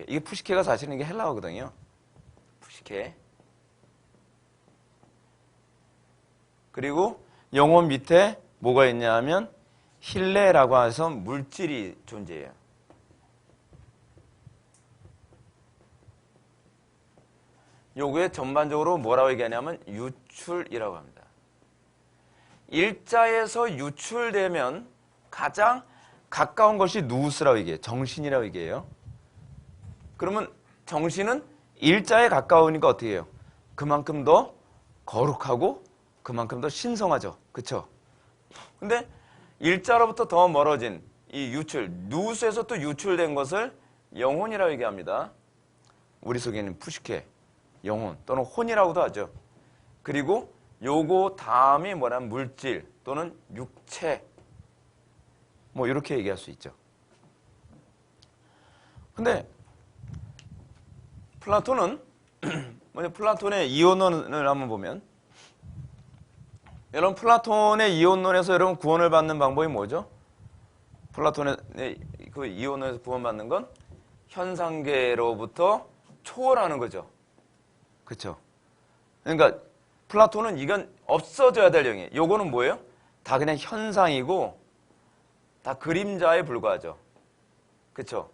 이게 푸시케가 사실은 이게 헬라어거든요. 푸시케. 그리고 영혼 밑에 뭐가 있냐면 힐레라고 해서 물질이 존재해요. 요게 전반적으로 뭐라고 얘기하냐면 유출이라고 합니다. 일자에서 유출되면 가장 가까운 것이 누우스라고 얘기해요. 정신이라고 얘기해요. 그러면 정신은 일자에 가까우니까 어떻게 해요? 그만큼 더 거룩하고 그만큼 더 신성하죠. 그렇죠? 근데 일자로부터 더 멀어진 이 유출, 누우스에서 또 유출된 것을 영혼이라고 얘기합니다. 우리 속에 있는 푸시케, 영혼 또는 혼이라고도 하죠. 그리고 요거 다음이 뭐냐면 물질 또는 육체 뭐 이렇게 얘기할 수 있죠. 근데 플라톤은 플라톤의 이혼론을 한번 보면 여러분 플라톤의 이혼론에서 여러분 구원을 받는 방법이 뭐죠? 플라톤의 그 이혼론에서 구원받는 건 현상계로부터 초월하는 거죠. 그렇죠? 그러니까 플라톤은 이건 없어져야 될 영이에요. 요거는 뭐예요? 다 그냥 현상이고 다 그림자에 불과하죠. 그렇죠?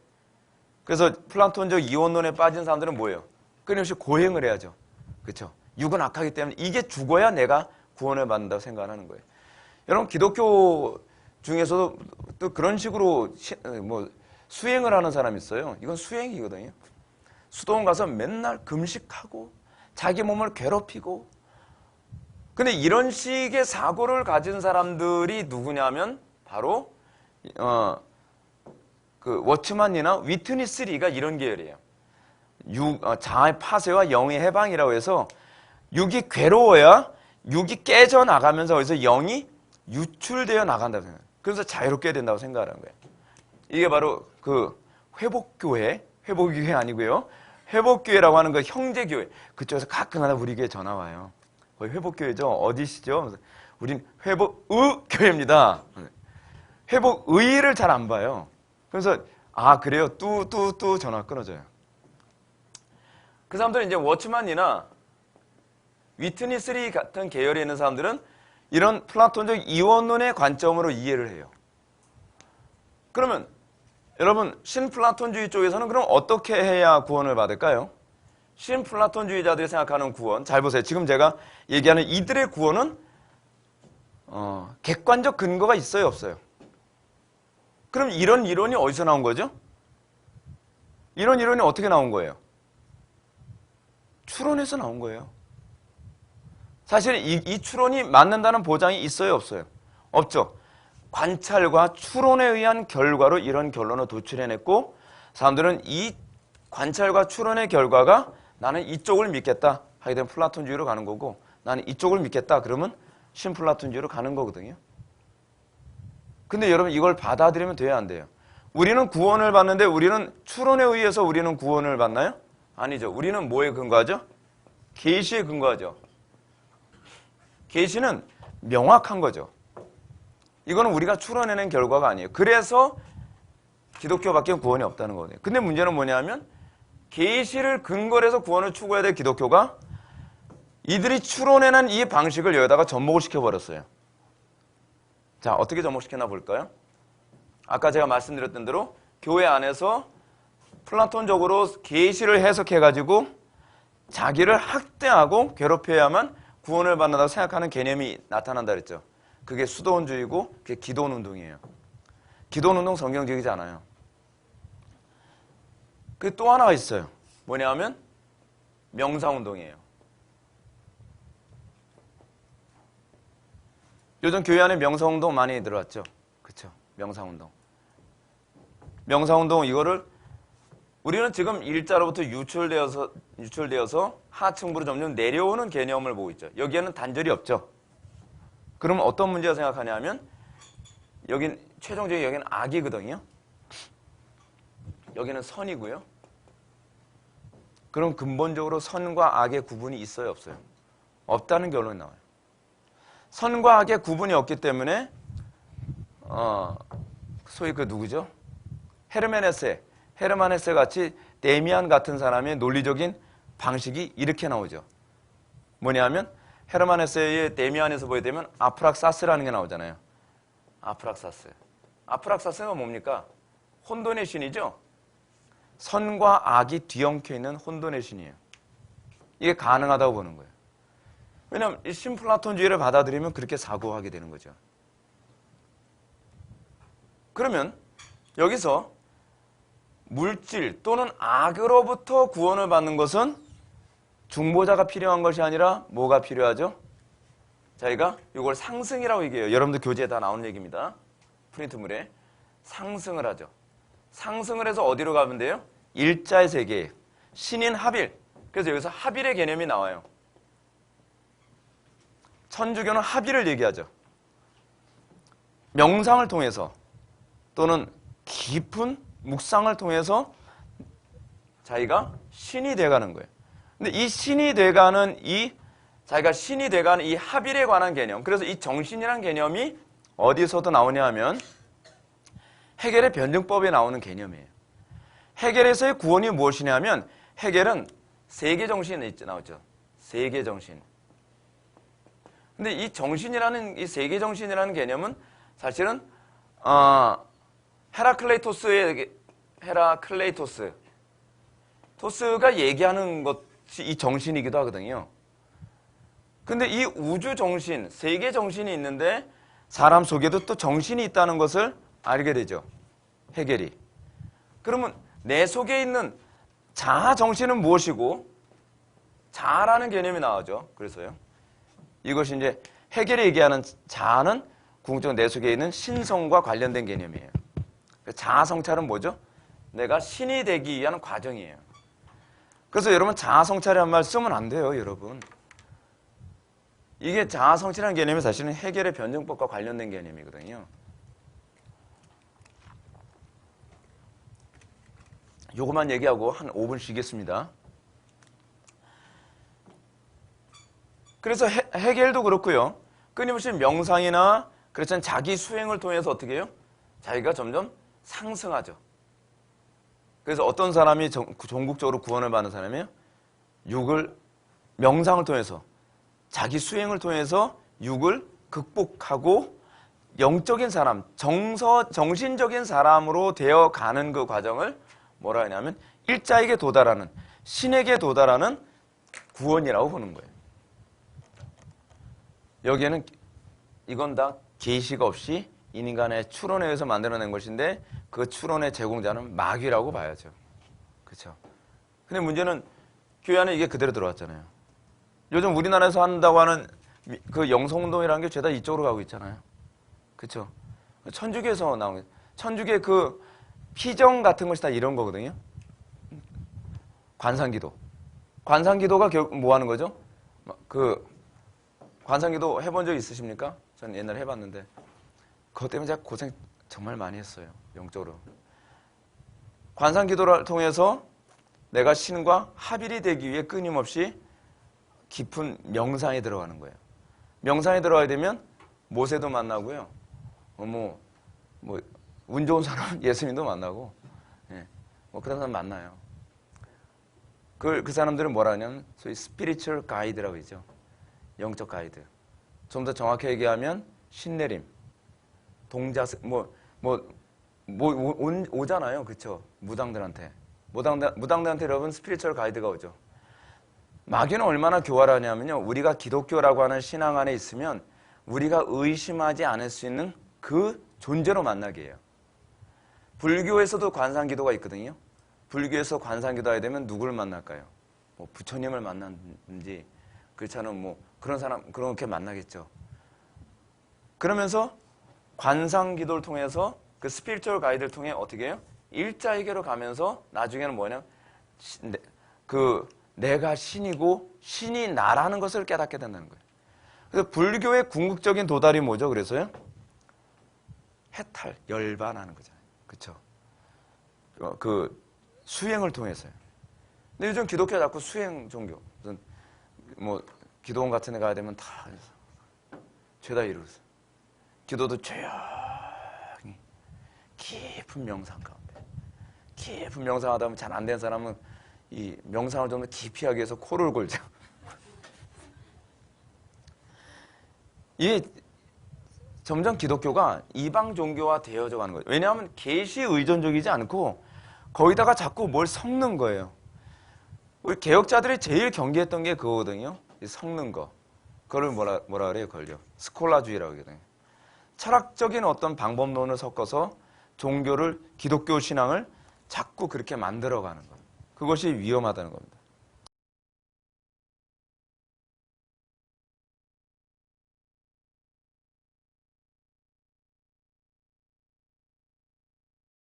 그래서 플라톤적 이혼론에 빠진 사람들은 뭐예요? 끊임없이 고행을 해야죠. 그렇죠? 육은 악하기 때문에 이게 죽어야 내가 구원을 받는다고 생각하는 거예요. 여러분 기독교 중에서도 또 그런 식으로 수행을 하는 사람이 있어요. 이건 수행이거든요. 수도원 가서 맨날 금식하고 자기 몸을 괴롭히고 근데 이런 식의 사고를 가진 사람들이 누구냐면 바로 그 워치만이나 위트니스 리가 이런 계열이에요. 자아의 파쇄와 영의 해방이라고 해서 육이 괴로워야 육이 깨져나가면서 어디서 영이 유출되어 나간다고 생각해요. 그래서 자유롭게 된다고 생각하는 거예요. 이게 바로 그 회복교회 아니고요. 회복교회라고 하는 거 형제교회. 그쪽에서 가끔가다 우리 교회 전화 와요. 거의 회복교회죠. 어디시죠? 우린 회복의교회입니다. 회복의를 잘 안 봐요. 그래서 그래요? 또 전화 끊어져요. 그 사람들은 이제 워치만이나 위트니스 리 같은 계열에 있는 사람들은 이런 플라톤적 이원론의 관점으로 이해를 해요. 그러면 여러분 신플라톤주의 쪽에서는 그럼 어떻게 해야 구원을 받을까요? 신플라톤주의자들이 생각하는 구원 잘 보세요. 지금 제가 얘기하는 이들의 구원은 객관적 근거가 있어요 없어요? 그럼 이런 이론이 어디서 나온 거죠? 이런 이론이 어떻게 나온 거예요? 추론에서 나온 거예요. 사실 이 추론이 맞는다는 보장이 있어요 없어요? 없죠. 관찰과 추론에 의한 결과로 이런 결론을 도출해냈고 사람들은 이 관찰과 추론의 결과가 나는 이쪽을 믿겠다 하게 되면 플라톤주의로 가는 거고 나는 이쪽을 믿겠다 그러면 신플라톤주의로 가는 거거든요. 근데 여러분 이걸 받아들이면 돼야 안 돼요. 우리는 구원을 받는데 우리는 추론에 의해서 우리는 구원을 받나요? 아니죠. 우리는 뭐에 근거하죠? 계시에 근거하죠. 계시는 명확한 거죠. 이거는 우리가 추론해낸 결과가 아니에요. 그래서 기독교밖에 구원이 없다는 거거든요. 근데 문제는 뭐냐면 계시를 근거로 해서 구원을 추구해야 될 기독교가 이들이 추론해낸 이 방식을 여기다가 접목을 시켜버렸어요. 자, 어떻게 접목시켰나 볼까요? 아까 제가 말씀드렸던 대로 교회 안에서 플라톤적으로 계시를 해석해가지고 자기를 학대하고 괴롭혀야만 구원을 받는다고 생각하는 개념이 나타난다 그랬죠. 그게 수도원주의고 그게 기도원운동이에요. 기도원운동 성경적이지 않아요. 그 또 하나가 있어요. 뭐냐면 명상운동이에요. 요즘 교회 안에 명상운동 많이 들어왔죠. 그렇죠? 명상운동. 명상운동 이거를 우리는 지금 일자로부터 유출되어서 하층부로 점점 내려오는 개념을 보고 있죠. 여기에는 단절이 없죠. 그러면 어떤 문제가 생각하냐면 여긴 최종적인 여기는 악이거든요. 여기는 선이고요. 그럼 근본적으로 선과 악의 구분이 있어요, 없어요? 없다는 결론이 나와요. 선과 악의 구분이 없기 때문에 소위 그 누구죠? 헤르만 헤세 같이 데미안 같은 사람의 논리적인 방식이 이렇게 나오죠. 뭐냐면 헤르만 헤세의 데미안에서 보게 되면 아프락사스라는 게 나오잖아요. 아프락사스가 뭡니까? 혼돈의 신이죠. 선과 악이 뒤엉켜 있는 혼돈의 신이에요. 이게 가능하다고 보는 거예요. 왜냐하면 이 신플라톤주의를 받아들이면 그렇게 사고하게 되는 거죠. 그러면 여기서 물질 또는 악으로부터 구원을 받는 것은 중보자가 필요한 것이 아니라 뭐가 필요하죠? 저희가 이걸 상승이라고 얘기해요. 여러분들 교재에 다 나오는 얘기입니다. 프린트물에. 상승을 하죠. 상승을 해서 어디로 가면 돼요? 일자의 세계, 신인 합일. 그래서 여기서 합일의 개념이 나와요. 천주교는 합일을 얘기하죠. 명상을 통해서 또는 깊은 묵상을 통해서 자기가 신이 돼가는 거예요. 근데 이 신이 돼가는 자기가 신이 돼가는 이 합일에 관한 개념. 그래서 이 정신이라는 개념이 어디서도 나오냐 하면 헤겔의 변증법에 나오는 개념이에요. 헤겔에서의 구원이 무엇이냐면 헤겔은 세계정신이 나오죠. 세계정신. 근데 이 정신이라는 이 세계정신이라는 개념은 사실은 헤라클레이토스가 얘기하는 것이 이 정신이기도 하거든요. 근데 이 우주 정신, 세계 정신이 있는데 사람 속에도 또 정신이 있다는 것을 알게 되죠. 헤겔이. 그러면 내 속에 있는 자아 정신은 무엇이고 자아라는 개념이 나오죠. 그래서요. 이것이 이제 헤겔이 얘기하는 자아는 궁극적으로 내 속에 있는 신성과 관련된 개념이에요. 자아 성찰은 뭐죠? 내가 신이 되기 위한 과정이에요. 그래서 여러분 자아 성찰이라는 말 쓰면 안 돼요, 여러분. 이게 자아 성찰이라는 개념이 사실은 헤겔의 변증법과 관련된 개념이거든요. 요것만 얘기하고 한 5분 쉬겠습니다. 그래서 헤겔도 그렇고요. 끊임없이 명상이나 그렇잖아요. 자기 수행을 통해서 어떻게 해요? 자기가 점점 상승하죠. 그래서 어떤 사람이 전국적으로 구원을 받는 사람이에요? 명상을 통해서 자기 수행을 통해서 육을 극복하고 영적인 사람, 정신적인 사람으로 되어가는 그 과정을 뭐라 하냐면 일자에게 도달하는, 신에게 도달하는 구원이라고 보는 거예요. 여기에는 이건 다 계시가 없이 인간의 추론에 의해서 만들어낸 것인데 그 추론의 제공자는 마귀라고 봐야죠. 그렇죠? 근데 문제는 교회 안에 이게 그대로 들어왔잖아요. 요즘 우리나라에서 한다고 하는 그 영성운동이라는 게 죄다 이쪽으로 가고 있잖아요. 그렇죠? 천주교에서 나온 거예요. 천주교의 그 피정 같은 것이 다 이런 거거든요. 관상기도. 관상기도가 결국 뭐 하는 거죠? 관상기도 해본 적 있으십니까? 저는 옛날에 해봤는데 그것 때문에 제가 고생 정말 많이 했어요. 영적으로. 관상기도를 통해서 내가 신과 합일이 되기 위해 끊임없이 깊은 명상에 들어가는 거예요. 명상에 들어가게 되면 모세도 만나고요. 운 좋은 사람 예수님도 만나고, 그런 사람 만나요. 그 사람들은 뭐라 하냐면 소위 스피리추얼 가이드라고 하죠. 영적 가이드. 좀 더 정확히 얘기하면 신내림. 오잖아요. 그쵸? 무당들한테 여러분 스피리추얼 가이드가 오죠. 마귀는 얼마나 교활하냐면요. 우리가 기독교라고 하는 신앙 안에 있으면 우리가 의심하지 않을 수 있는 그 존재로 만나게 해요. 불교에서도 관상기도가 있거든요. 불교에서 관상기도하게 되면 누구를 만날까요? 뭐 부처님을 만났는지, 그렇지 않으면 뭐 그런 사람, 그렇게 만나겠죠. 그러면서 관상기도를 통해서 그 스피리추얼 가이드를 통해 어떻게 해요? 일자에게로 가면서 나중에는 뭐냐? 내가 신이고 신이 나라는 것을 깨닫게 된다는 거예요. 그래서 불교의 궁극적인 도달이 뭐죠? 그래서요? 해탈, 열반하는 거잖아요. 그렇죠? 그 수행을 통해서요. 근데 요즘 기독교 자꾸 수행 종교, 무슨 뭐 기도원 같은 데 가야 되면 다 죄다 이루어서 기도도 조용히 깊은 명상 가운데, 깊은 명상하다 보면 잘 안 된 사람은 이 명상을 좀 더 깊이 하기 위해서 코를 골죠. 이 점점 기독교가 이방 종교화 되어져 가는 거예요. 왜냐하면 계시 의존적이지 않고 거기다가 자꾸 뭘 섞는 거예요. 우리 개혁자들이 제일 경계했던 게 그거거든요. 섞는 거. 그걸 뭐라 그래요? 그걸요. 스콜라주의라고 하거든요. 철학적인 어떤 방법론을 섞어서 종교를, 기독교 신앙을 자꾸 그렇게 만들어가는 거예요. 그것이 위험하다는 겁니다.